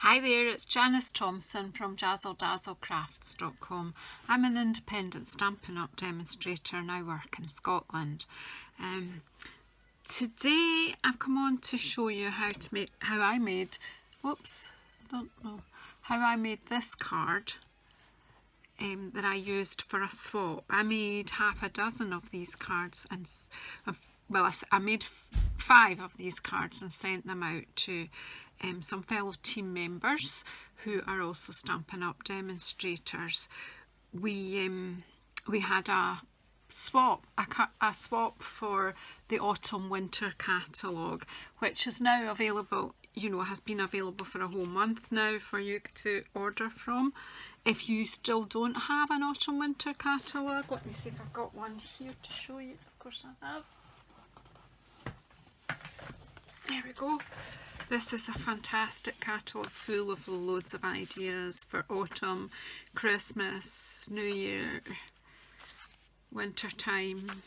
Hi there, it's Janice Thompson from JazzleDazzleCrafts.com. I'm an independent Stampin' Up! Demonstrator and I work in Scotland. Today I've come on to show you how I made this card that I used for a swap. I made half a dozen of these cards and I made 5 of these cards and sent them out to some fellow team members who are also Stampin' Up! Demonstrators. We had a swap for the autumn winter catalogue, which is now available, has been available for a whole month now for you to order from. If you still don't have an autumn winter catalogue, let me see if I've got one here to show you. Of course I have. There we go. This is a fantastic catalogue full of loads of ideas for autumn, Christmas, New Year, winter time.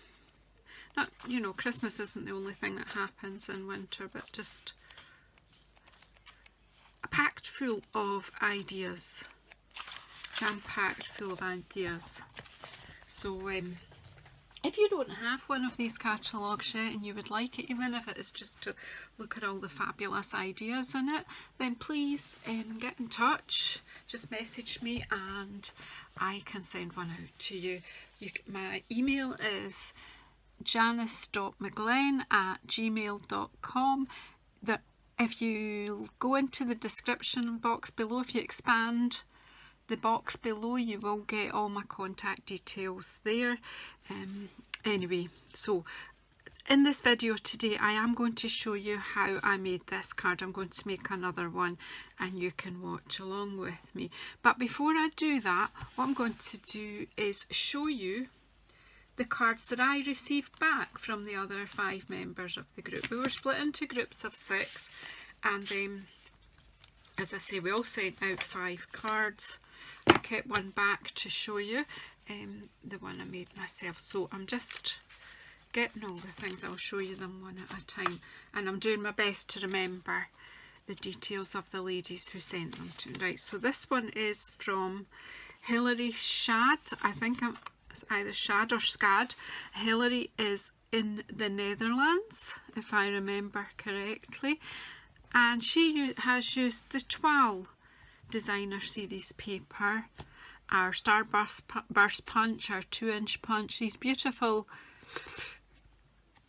Not, Christmas isn't the only thing that happens in winter, but just packed full of ideas, jam-packed full of ideas. So if you don't have one of these catalogues yet and you would like it, even if it is just to look at all the fabulous ideas in it, then please get in touch. Just message me and I can send one out to you. My email is janice.mcglenn@gmail.com. If you go into the description box below, if you expand the box below, you will get all my contact details there. Anyway, so in this video today I am going to show you how I made this card. I'm going to make another one and you can watch along with me. But before I do that, what I'm going to do is show you the cards that I received back from the other 5 members of the group. We were split into groups of 6 and as I say, we all sent out 5 cards. I kept one back to show you, the one I made myself. So I'm just getting all the things. I'll show you them one at a time, and I'm doing my best to remember the details of the ladies who sent them to. Right, so this one is from Hilary Shad. I think it's either Shad or Scad. Hilary is in the Netherlands, if I remember correctly, and she has used the Twal designer series paper, our Starburst Punch, our 2-inch punch, these beautiful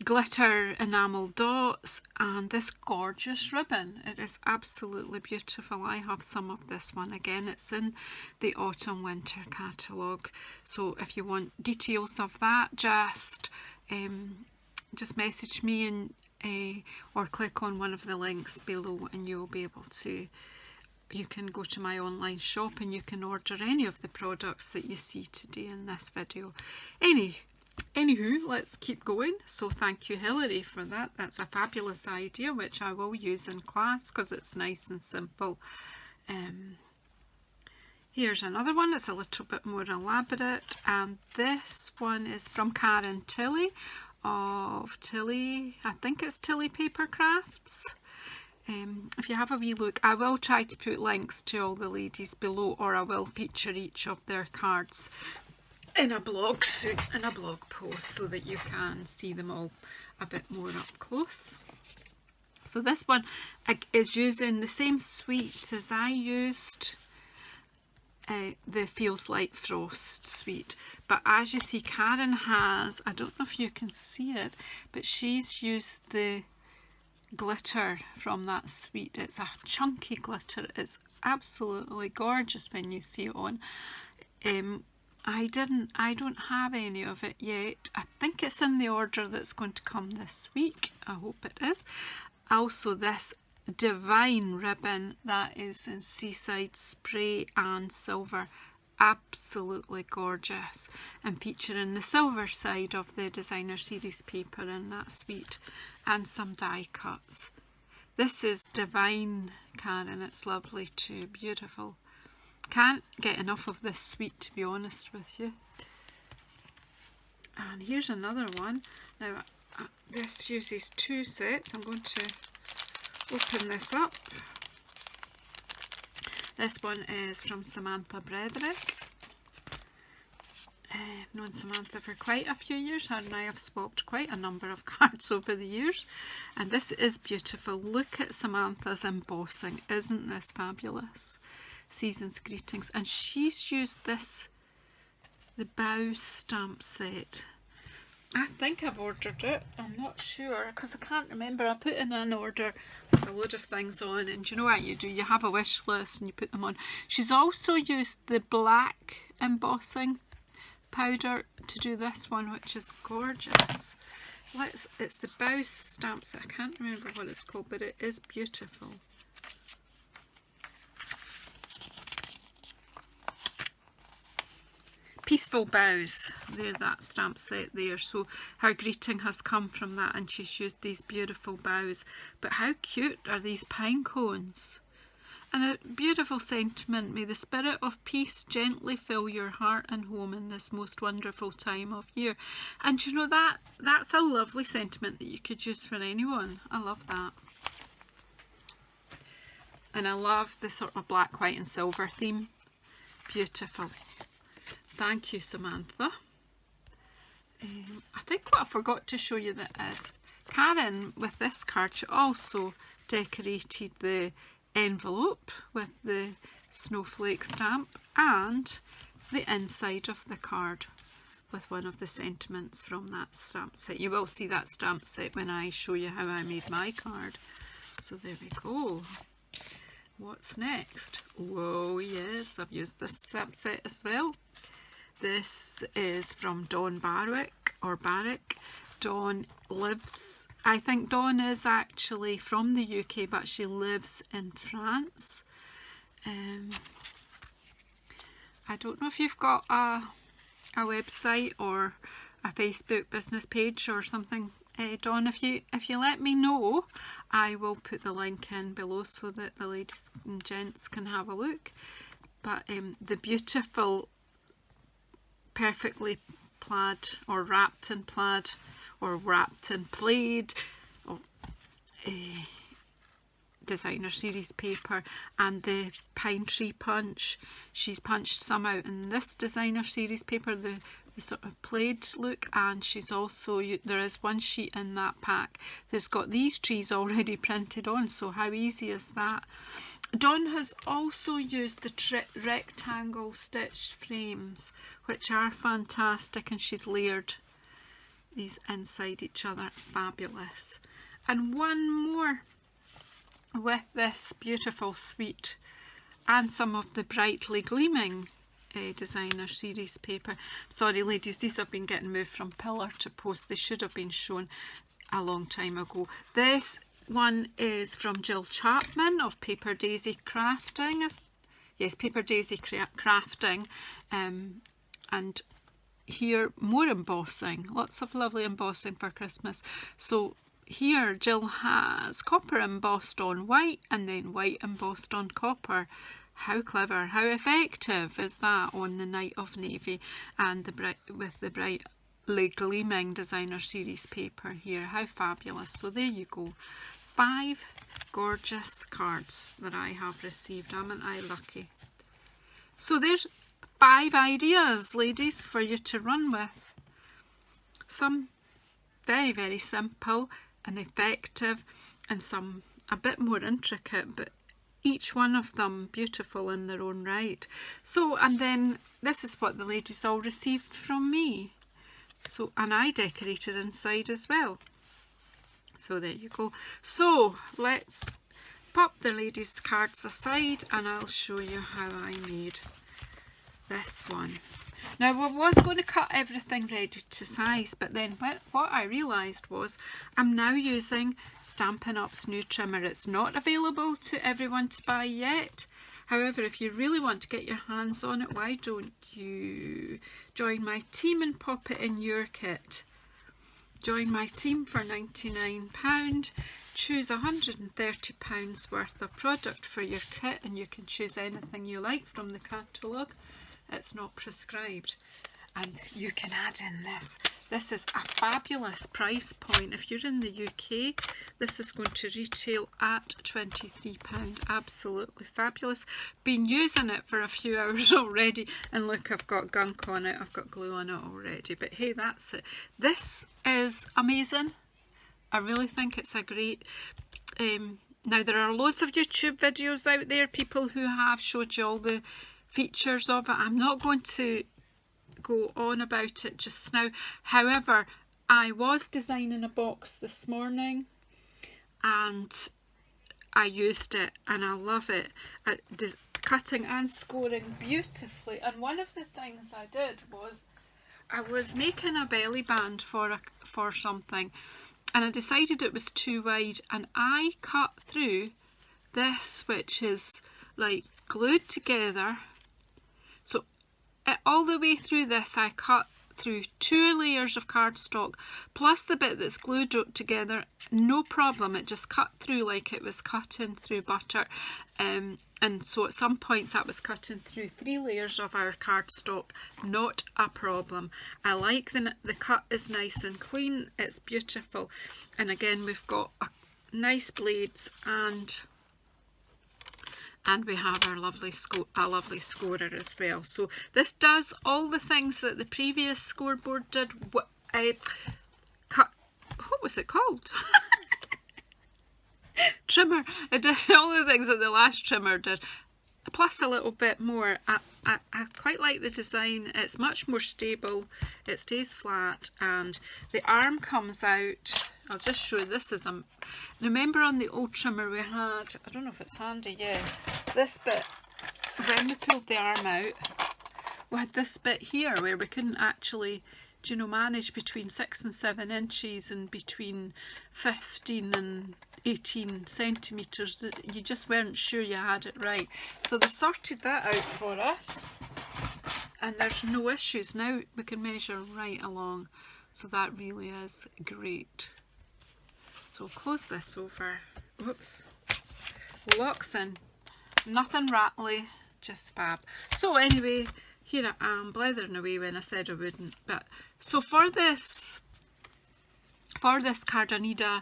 glitter enamel dots, and this gorgeous ribbon. It is absolutely beautiful. I have some of this one. Again, it's in the autumn winter catalogue, so if you want details of that, just message me and or click on one of the links below and you'll be able to. You can go to my online shop and you can order any of the products that you see today in this video. Anywho, let's keep going. So thank you, Hilary, for that. That's a fabulous idea which I will use in class because it's nice and simple. Here's another one. It's a little bit more elaborate, and this one is from Karen Tilley of Tilly, I think it's Tilly Paper Crafts. If you have a wee look, I will try to put links to all the ladies below, or I will feature each of their cards in a blog post so that you can see them all a bit more up close. So this one is using the same suite as I used, the Feels Like Frost suite, but as you see, Karen has, I don't know if you can see it, but she's used the glitter from that suite. It's a chunky glitter. It's absolutely gorgeous when you see it on. I don't have any of it yet. I think it's in the order that's going to come this week. I hope it is. Also, this divine ribbon that is in Seaside Spray and Silver. Absolutely gorgeous, and featuring the silver side of the designer series paper in that suite and some die cuts. This is divine, Karen. It's lovely too. Beautiful. Can't get enough of this suite, to be honest with you. And here's another one. Now this uses 2 sets. I'm going to open this up. This one is from Samantha Brederick. I've known Samantha for quite a few years. Her and I have swapped quite a number of cards over the years. And this is beautiful. Look at Samantha's embossing. Isn't this fabulous? Season's Greetings. And she's used this, the Bows stamp set. I think I've ordered it. I'm not sure because I can't remember. I put in an order with a load of things on, and you know what you do? You have a wish list and you put them on. She's also used the black embossing powder to do this one, which is gorgeous. It's the Bows stamp set. I can't remember what it's called, but it is beautiful. Peaceful Bows, there, that stamp set there. So her greeting has come from that, and she's used these beautiful bows. But how cute are these pine cones? And a beautiful sentiment: may the spirit of peace gently fill your heart and home in this most wonderful time of year. And you know, that's a lovely sentiment that you could use for anyone. I love that. And I love the sort of black, white and silver theme. Beautiful. Thank you, Samantha. I think what I forgot to show you that is Karen, with this card, she also decorated the envelope with the snowflake stamp and the inside of the card with one of the sentiments from that stamp set. You will see that stamp set when I show you how I made my card. So there we go. What's next? Whoa, yes, I've used this stamp set as well. This is from Dawn Barrick, or Barrick. Dawn lives, I think Dawn is actually from the UK, but she lives in France. I don't know if you've got a website or a Facebook business page or something, Dawn. If you let me know, I will put the link in below so that the ladies and gents can have a look. But the beautiful, perfectly plaid or wrapped in plaid or wrapped in plaid or designer series paper, and the pine tree punch, she's punched some out in this designer series paper, the sort of plaid look, and she's also, there is one sheet in that pack that's got these trees already printed on, so how easy is that? Dawn has also used the rectangle stitched frames, which are fantastic, and she's layered these inside each other. Fabulous. And one more with this beautiful sweet and some of the brightly gleaming designer series paper. Sorry ladies, these have been getting moved from pillar to post. They should have been shown a long time ago. This one is from Jill Chapman of Paper Daisy Crafting. Yes, Paper Daisy Crafting. And here more embossing, lots of lovely embossing for Christmas. So here Jill has copper embossed on white and then white embossed on copper. How clever, how effective is that on the Night of Navy, and with the brightly gleaming designer series paper here. How fabulous. So there you go. 5 gorgeous cards that I have received. Aren't I lucky? So there's 5 ideas, ladies, for you to run with. Some very, very simple and effective, and some a bit more intricate, but each one of them beautiful in their own right. So, and then this is what the ladies all received from me. So, and I decorated inside as well. So there you go. So let's pop the ladies' cards aside and I'll show you how I made this one. Now I was going to cut everything ready to size, but then what I realised was I'm now using Stampin' Up's new trimmer. It's not available to everyone to buy yet. However, if you really want to get your hands on it, why don't you join my team and pop it in your kit? Join my team for £99. Choose £130 worth of product for your kit, and you can choose anything you like from the catalogue. It's not prescribed. and you can add in this. This is a fabulous price point. If you're in the UK, this is going to retail at £23. Absolutely fabulous. Been using it for a few hours already, and look, I've got gunk on it, I've got glue on it already, but hey, that's it. This is amazing. I really think it's a great... now there are loads of YouTube videos out there, people who have showed you all the features of it. I'm not going to go on about it just now. However, I was designing a box this morning and I used it and I love it. Cutting and scoring beautifully, and one of the things I did was I was making a belly band for something, and I decided it was too wide, and I cut through this, which is like glued together. So all the way through this I cut through 2 layers of cardstock plus the bit that's glued together, no problem. It just cut through like it was cutting through butter, and so at some points that was cutting through 3 layers of our cardstock, not a problem. I like the cut is nice and clean, it's beautiful, and again we've got nice blades, and we have our lovely lovely scorer as well. So this does all the things that the previous scoreboard did. What was it called? Trimmer. It did all the things that the last trimmer did, plus a little bit more. I quite like the design. It's much more stable, it stays flat, and the arm comes out. I'll just show you, this is remember on the old trimmer we had, I don't know if it's handy, yeah, this bit, when we pulled the arm out, we had this bit here where we couldn't actually, you know, manage between 6 and 7 inches and between 15 and 18 centimetres. You just weren't sure you had it right. So they've sorted that out for us, and there's no issues. Now we can measure right along, so that really is great. So we'll close this over. Whoops. Locks in. Nothing rattly, just fab. So anyway, here I am, blethering away when I said I wouldn't. But so for this card I need I'm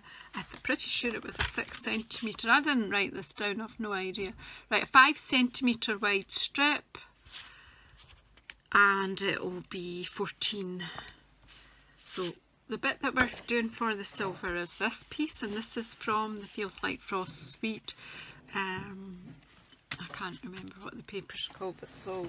pretty sure it was a 6 centimetre. I didn't write this down, I've no idea. Right, a 5 centimetre wide strip, and it will be 14. So the bit that we're doing for the silver is this piece, and this is from the Feels Like Frost Suite. I can't remember what the paper's called. It's all...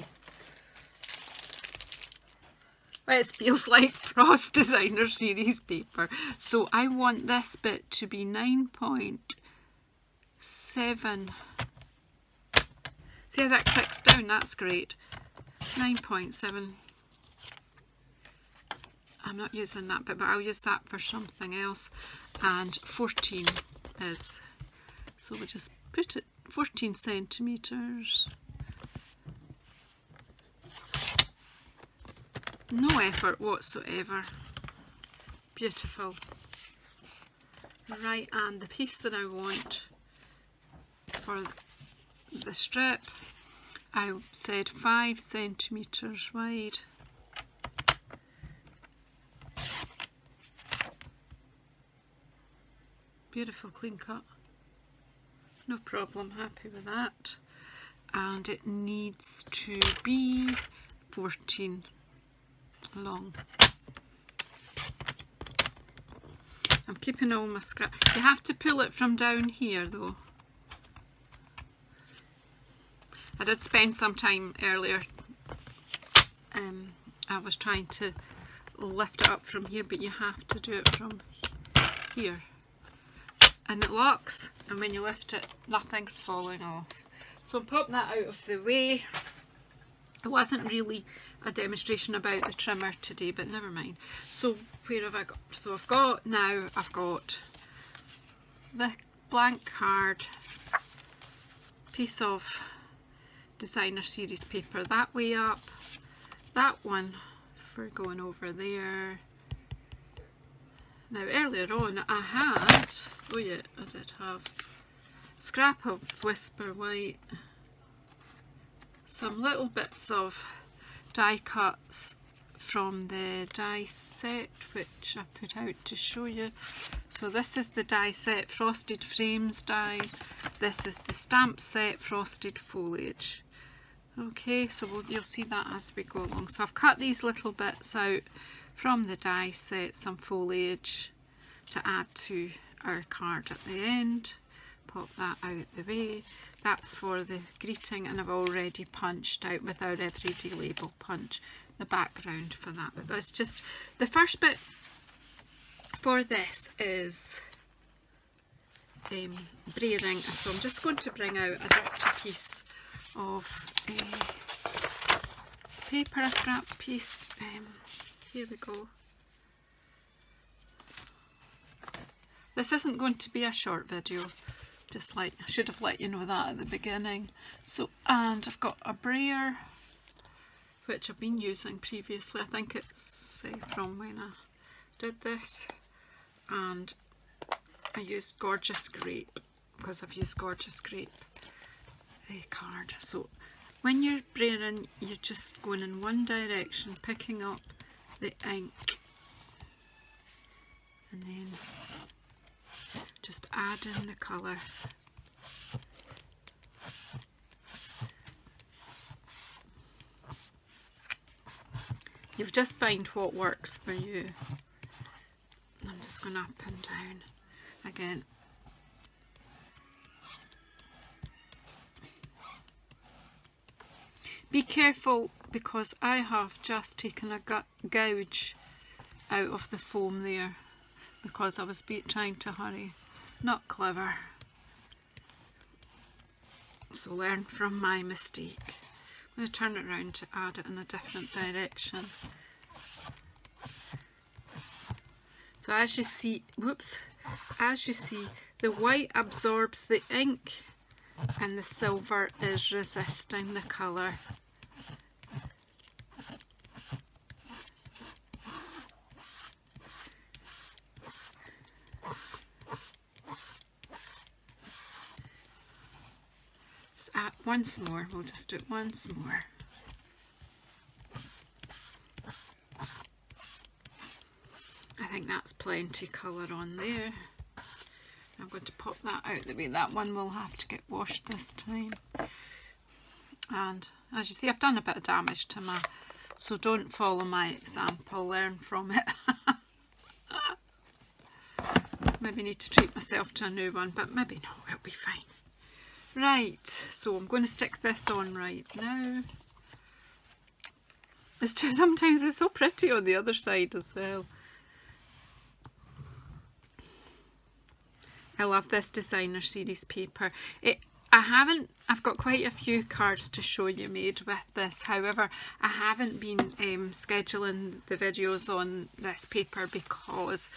Well, it Feels Like Frost Designer Series paper. So I want this bit to be 9.7. See how that clicks down? That's great. 9.7. I'm not using that bit, but I'll use that for something else. And 14 is, so we'll just put it 14 centimetres. No effort whatsoever. Beautiful. Right, and the piece that I want for the strip, I said 5 centimetres wide. Beautiful clean cut, no problem, happy with that. And it needs to be 14 long. I'm keeping all my scrap. You have to pull it from down here though. I did spend some time earlier, I was trying to lift it up from here, but you have to do it from here. And it locks, and when you lift it, nothing's falling off. So pop that out of the way. It wasn't really a demonstration about the trimmer today, but never mind. So where have I got? So I've got the blank card, piece of designer series paper that way up, that one for going over there. Now earlier on I had, oh yeah, I did have scrap of Whisper White, some little bits of die cuts from the die set which I put out to show you. So this is the die set Frosted Frames dies. This is the stamp set Frosted Foliage. Okay, so you'll see that as we go along. So I've cut these little bits out from the die set, some foliage to add to our card at the end. Pop that out the way. That's for the greeting, and I've already punched out with our everyday label punch the background for that. But that's just the first bit for this is brayering. So I'm just going to bring out a dirty piece of paper, a scrap piece. Here we go. This isn't going to be a short video, just like I should have let you know that at the beginning. So, and I've got a brayer which I've been using previously. I think it's from when I did this, and I used Gorgeous Grape because I've used Gorgeous Grape card. So when you're brayering, you're just going in one direction, picking up the ink, and then just add in the colour. You've just find what works for you. I'm just going up and down again. Be careful, because I have just taken a gouge out of the foam there because I was trying to hurry. Not clever. So learn from my mistake. I'm going to turn it around to add it in a different direction. So as you see, the white absorbs the ink and the silver is resisting the colour. Once more, we'll just do it once more. I think that's plenty colour on there. I'm going to pop that out the way. That one will have to get washed this time. And as you see, I've done a bit of damage to my, so don't follow my example, learn from it. Maybe need to treat myself to a new one, but maybe no, it'll be fine. Right, so I'm going to stick this on right now. Sometimes it's so pretty on the other side as well. I love this designer series paper. I've got quite a few cards to show you made with this. However, I haven't been scheduling the videos on this paper because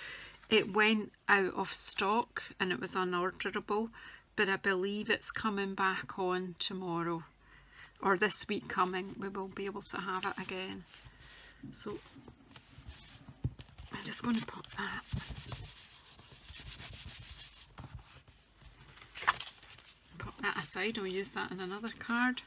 it went out of stock and it was unorderable. But I believe it's coming back on tomorrow, or this week coming. We will be able to have it again. So I'm just going to pop that. Pop that aside. I'll use that in another card.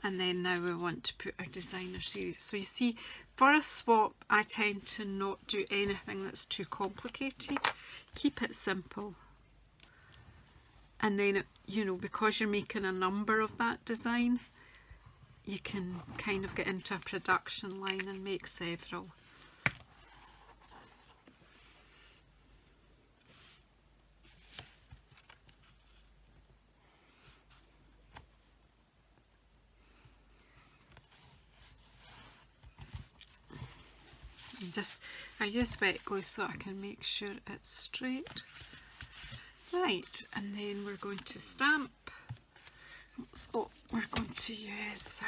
And then now we want to put our designer series. So you see, for a swap, I tend to not do anything that's too complicated. Keep it simple. And then, you know, because you're making a number of that design, you can kind of get into a production line and make several. I use wet glue so I can make sure it's straight. Right, and then we're going to stamp. So we're going to use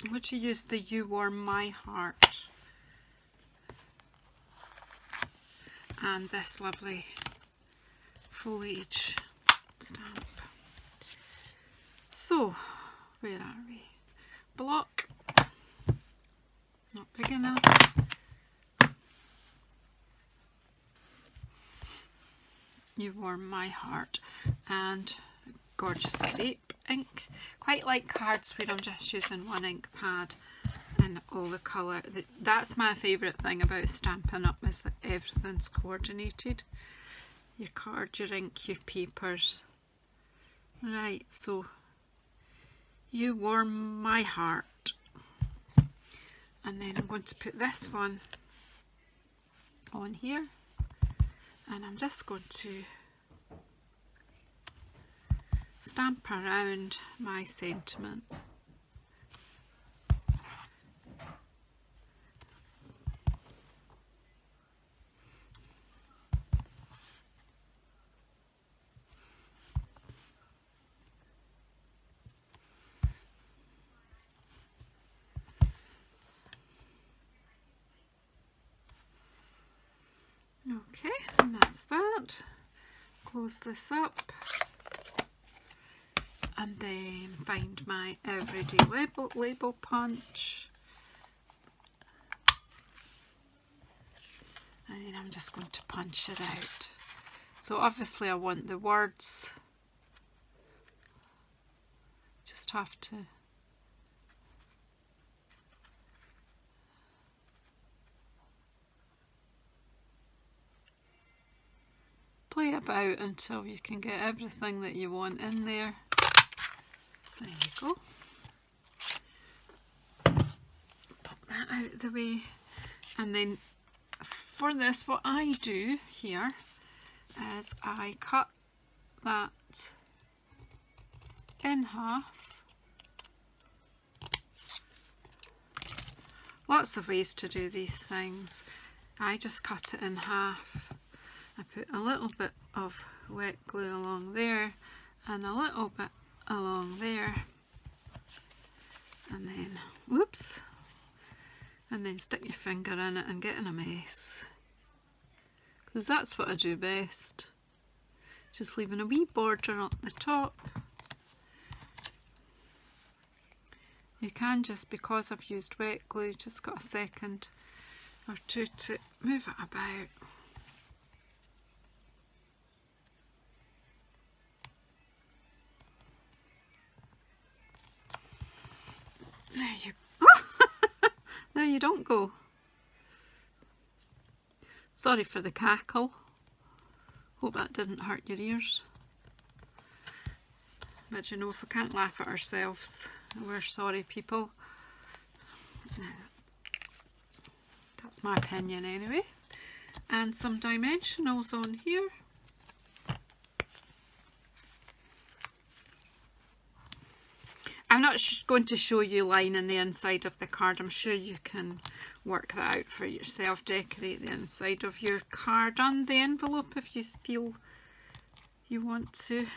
I'm going to use the You Warm My Heart and this lovely foliage stamp. So, where are we? Block, not big enough. You Warm My Heart and Gorgeous Grape ink. Quite like cards where I'm just using one ink pad then all the colour. That's my favourite thing about Stampin' Up, is that everything's coordinated. Your card, your ink, your papers. Right, so you warm my heart. And then I'm going to put this one on here, and I'm just going to stamp around my sentiment. Okay, and that's that. Close this up, and then find my everyday label punch, and then I'm just going to punch it out. So obviously I want the words, just have to play about until you can get everything that you want in there. There you go. Pop that out of the way. And then for this, what I do here is I cut that in half. Lots of ways to do these things. I just cut it in half. I put a little bit of wet glue along there and a little bit along there, and then whoops, and then stick your finger in it and get in a mess, because that's what I do best. Just leaving a wee border at the top. You can just, because I've used wet glue, just got a second or two to move it about. There you go. There you don't go. Sorry for the cackle. Hope that didn't hurt your ears. But you know, if we can't laugh at ourselves, we're sorry people. That's my opinion anyway. And some dimensionals on here. I'm not going to show you lining the inside of the card. I'm sure you can work that out for yourself. Decorate the inside of your card and the envelope if you feel you want to.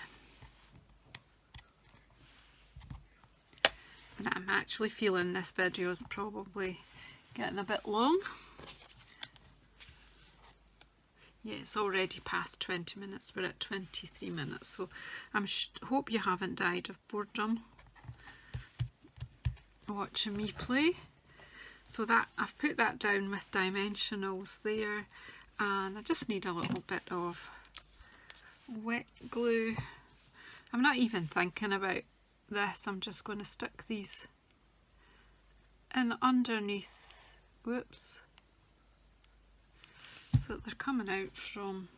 But I'm actually feeling this video is probably getting a bit long. Yeah, it's already past 20 minutes. We're at 23 minutes. So I hope you haven't died of boredom watching me play. So that I've put that down with dimensionals there, and I just need a little bit of wet glue. I'm not even thinking about this, I'm just going to stick these in underneath, whoops, so that they're coming out from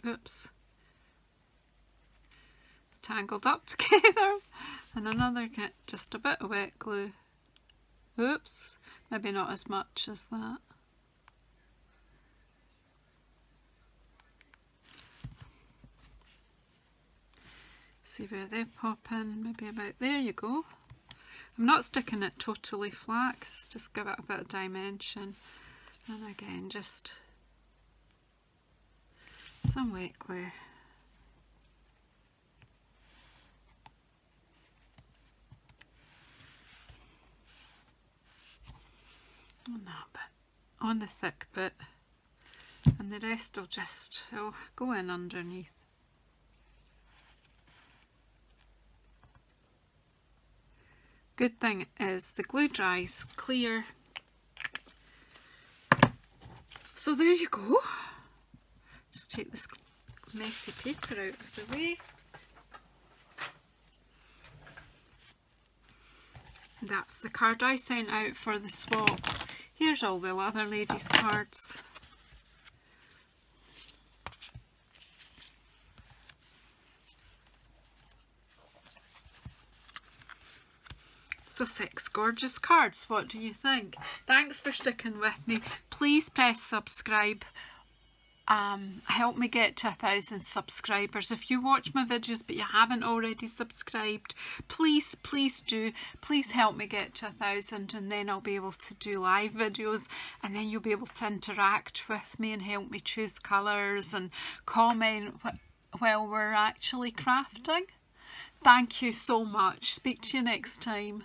oops, tangled up together. And another, get just a bit of wet glue. Oops, maybe not as much as that. See where they pop in, maybe about there you go. I'm not sticking it totally flat, just give it a bit of dimension. And again, just some wet glue. On that bit, on the thick bit, and the rest will just go in underneath. Good thing is the glue dries clear. So there you go. Just take this messy paper out of the way. That's the card I sent out for the swap. Here's all the other ladies' cards. So 6 gorgeous cards. What do you think? Thanks for sticking with me. Please press subscribe. Help me get to 1,000 subscribers. If you watch my videos but you haven't already subscribed, please do. Please help me get to 1,000, and then I'll be able to do live videos, and then you'll be able to interact with me and help me choose colours and comment while we're actually crafting. Thank you so much. Speak to you next time.